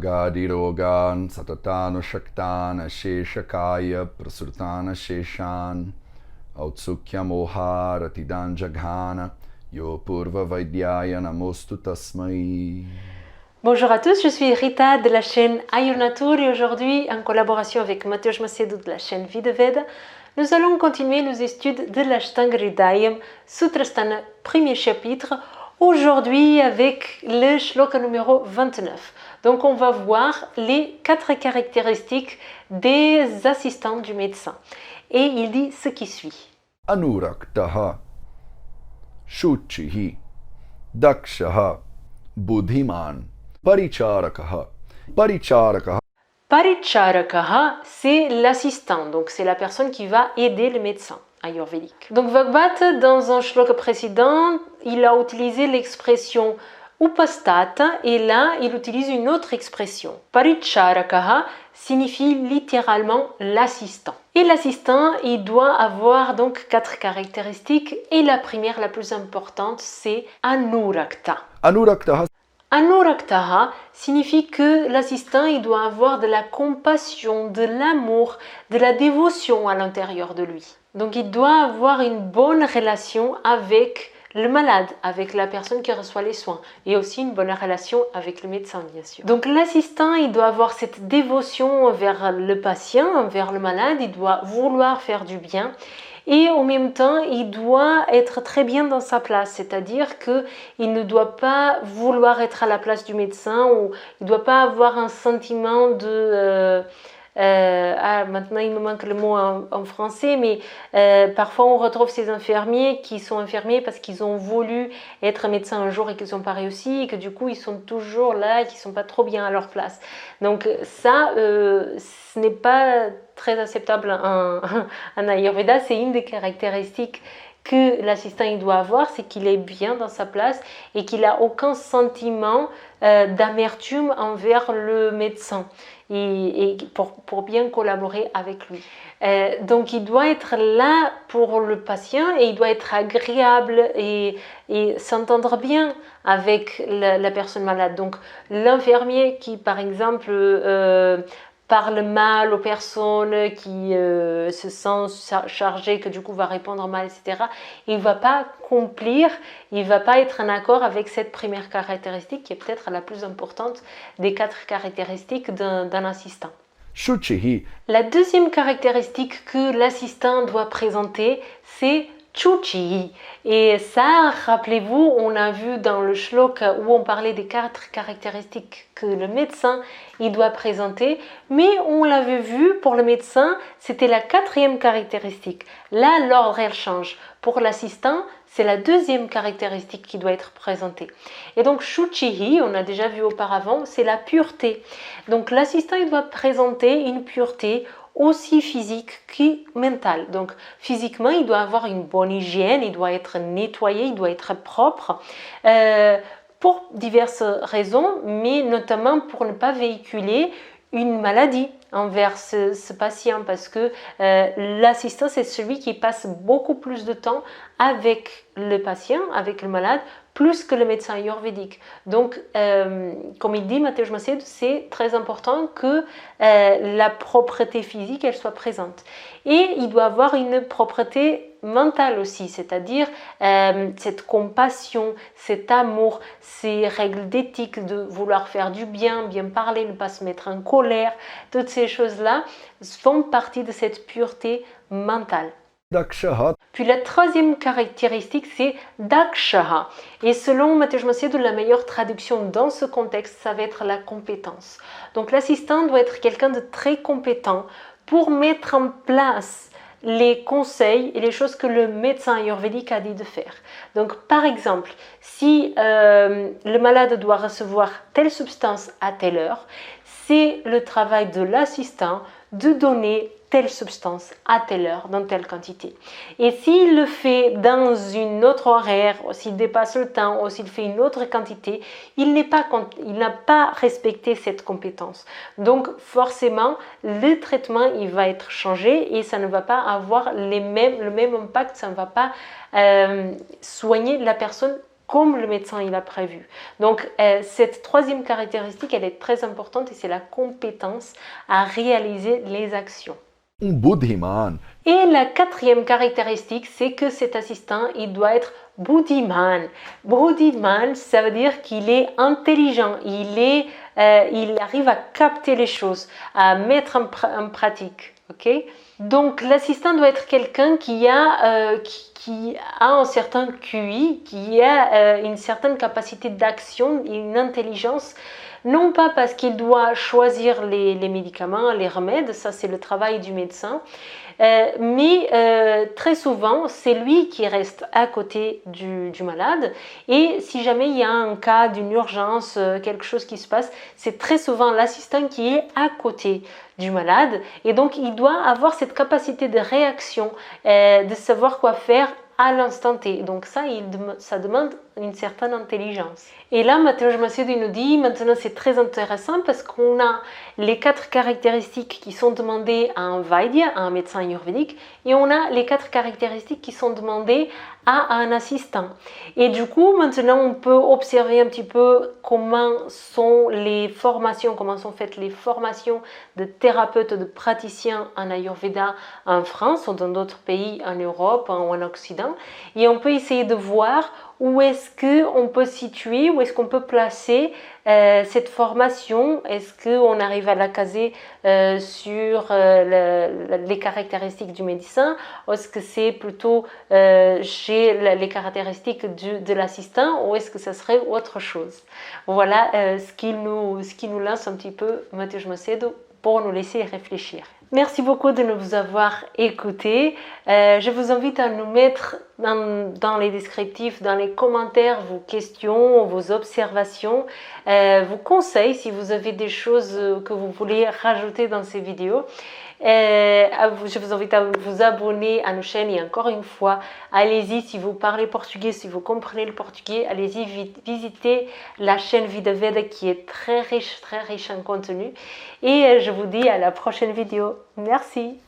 Jagadirogan satatana shaktana sheshakaya prasurtana sheshan Autsukya moha ratidan jaghana yo purva vaidyaya namostu tasmai. Bonjour à tous, je suis Rita de la chaîne Ayurnatur et aujourd'hui, en collaboration avec Mateusz Macedo de la chaîne Videveda, nous allons continuer nos études de l'Ashtanga Hridayam, Sutrasthana, premier chapitre, aujourd'hui avec le shloka numéro 29. Donc on va voir les 4 caractéristiques des assistants du médecin. Et il dit ce qui suit. Anuraktaha, Shuchihi, Dakshaha, Buddhiman, Paricharakaha. Paricharakaha. Paricharakaha, c'est l'assistant, donc c'est la personne qui va aider le médecin ayurvédique. Donc Bhagavad, dans un shloka précédent, il a utilisé l'expression upastata et là, il utilise une autre expression. Paricharakaha signifie littéralement l'assistant. Et l'assistant, il doit avoir donc 4 caractéristiques et la première, la plus importante, c'est Anurakta. Anuraktaha. Anuraktaha signifie que l'assistant il doit avoir de la compassion, de l'amour, de la dévotion à l'intérieur de lui. Donc il doit avoir une bonne relation avec le malade, avec la personne qui reçoit les soins et aussi une bonne relation avec le médecin bien sûr. Donc l'assistant il doit avoir cette dévotion envers le patient, envers le malade, il doit vouloir faire du bien. Et en même temps, il doit être très bien dans sa place, c'est-à-dire qu'il ne doit pas vouloir être à la place du médecin ou il ne doit pas avoir un sentiment de... maintenant il me manque le mot en français, mais parfois on retrouve ces infirmiers qui sont infirmiers parce qu'ils ont voulu être médecins un jour et qu'ils n'ont pas réussi et que du coup ils sont toujours là et qu'ils ne sont pas trop bien à leur place. Donc ça, ce n'est pas très acceptable en Ayurveda, c'est une des caractéristiques que l'assistant il doit avoir, c'est qu'il est bien dans sa place et qu'il n'a aucun sentiment d'amertume envers le médecin et pour bien collaborer avec lui. Donc il doit être là pour le patient et il doit être agréable et s'entendre bien avec la personne malade. Donc l'infirmier qui par exemple parle mal aux personnes, qui se sent chargé, que du coup va répondre mal, etc. Il ne va pas accomplir, il ne va pas être en accord avec cette première caractéristique qui est peut-être la plus importante des 4 caractéristiques d'un assistant. Shuchihi. La deuxième caractéristique que l'assistant doit présenter, c'est Chuchi. Et ça, rappelez-vous, on a vu dans le shloka où on parlait des 4 caractéristiques que le médecin il doit présenter, mais on l'avait vu pour le médecin, c'était la 4e caractéristique. Là, l'ordre elle change. Pour l'assistant, c'est la 2e caractéristique qui doit être présentée. Et donc, Shuchihi, on a déjà vu auparavant, c'est la pureté. Donc, l'assistant il doit présenter une pureté aussi physique que mentale. Donc physiquement, il doit avoir une bonne hygiène, il doit être nettoyé, il doit être propre pour diverses raisons, mais notamment pour ne pas véhiculer une maladie envers ce patient parce que l'assistant c'est celui qui passe beaucoup plus de temps avec le patient, avec le malade, plus que le médecin ayurvédique. Donc, comme il dit Mateusz Macedo, c'est très important que la propreté physique elle soit présente. Et il doit avoir une propreté mentale aussi, c'est-à-dire cette compassion, cet amour, ces règles d'éthique de vouloir faire du bien, bien parler, ne pas se mettre en colère, toutes ces choses-là font partie de cette pureté mentale. Dakshaha. Puis la 3e caractéristique, c'est Dakshaha. Et selon Mateusz Macedo, la meilleure traduction dans ce contexte, ça va être la compétence. Donc l'assistant doit être quelqu'un de très compétent pour mettre en place les conseils et les choses que le médecin ayurvédique a dit de faire. Donc par exemple, si le malade doit recevoir telle substance à telle heure, c'est le travail de l'assistant de donner telle substance à telle heure, dans telle quantité. Et s'il le fait dans une autre horaire, ou s'il dépasse le temps, ou s'il fait une autre quantité, il n'a pas respecté cette compétence. Donc forcément, le traitement il va être changé et ça ne va pas avoir le même impact, ça ne va pas soigner la personne comme le médecin il a prévu. Donc cette troisième caractéristique, elle est très importante et c'est la compétence à réaliser les actions. Buddhiman. Et la quatrième caractéristique, c'est que cet assistant, il doit être buddhiman. Buddhiman, ça veut dire qu'il est intelligent, il arrive à capter les choses, à mettre en pratique. Okay? Donc l'assistant doit être quelqu'un qui a un certain QI, qui a une certaine capacité d'action, une intelligence, non pas parce qu'il doit choisir les médicaments, les remèdes, ça c'est le travail du médecin, mais très souvent c'est lui qui reste à côté du malade, et si jamais il y a un cas d'une urgence, quelque chose qui se passe, c'est très souvent l'assistant qui est à côté du malade, et donc il doit avoir cette capacité de réaction, de savoir quoi faire à l'instant T. Donc ça demande une certaine intelligence. Et là, Mateusz Macedo nous dit, maintenant c'est très intéressant parce qu'on a les 4 caractéristiques qui sont demandées à un Vaidya, à un médecin ayurvédique, et on a les 4 caractéristiques qui sont demandées à un assistant. Et du coup, maintenant on peut observer un petit peu comment sont les formations, comment sont faites les formations de thérapeutes, de praticiens en Ayurveda en France ou dans d'autres pays en Europe ou en Occident. Et on peut essayer de voir où est-ce qu'on peut situer, où est-ce qu'on peut placer cette formation. Est-ce qu'on arrive à la caser sur les caractéristiques du médecin, ou est-ce que c'est plutôt chez les caractéristiques de l'assistant, ou est-ce que ça serait autre chose? Voilà ce qui nous lance un petit peu Mateusz Macedo pour nous laisser réfléchir. Merci beaucoup de nous avoir écoutés. Je vous invite à nous mettre dans les descriptifs, dans les commentaires, vos questions, vos observations, vos conseils si vous avez des choses que vous voulez rajouter dans ces vidéos. Je vous invite à vous abonner à nos chaînes et encore une fois, allez-y si vous parlez portugais, si vous comprenez le portugais, allez-y visiter la chaîne Vida Veda qui est très riche en contenu. Et je vous dis à la prochaine vidéo. Merci.